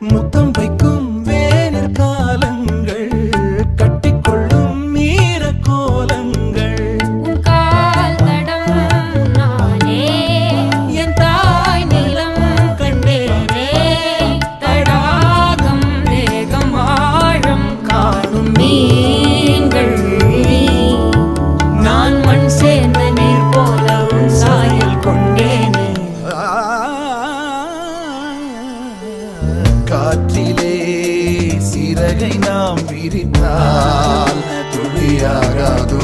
முத்தம் வைக்கும் வேனிற் காலங்கள் கட்டிக்கொள்ளும் மீற கோலங்கள் உன் கால் தடம் நானே என் தாய் நிலம் கண்டேனே தடாகம் வேகம் ஆழம் காணும் மீன்கள் நான் மண் சேர்ந்த நீர் போல உன் சாயல் கொண்டேனே காற்றிலே சிறகை நாம் விரித்தால் துளியாகாது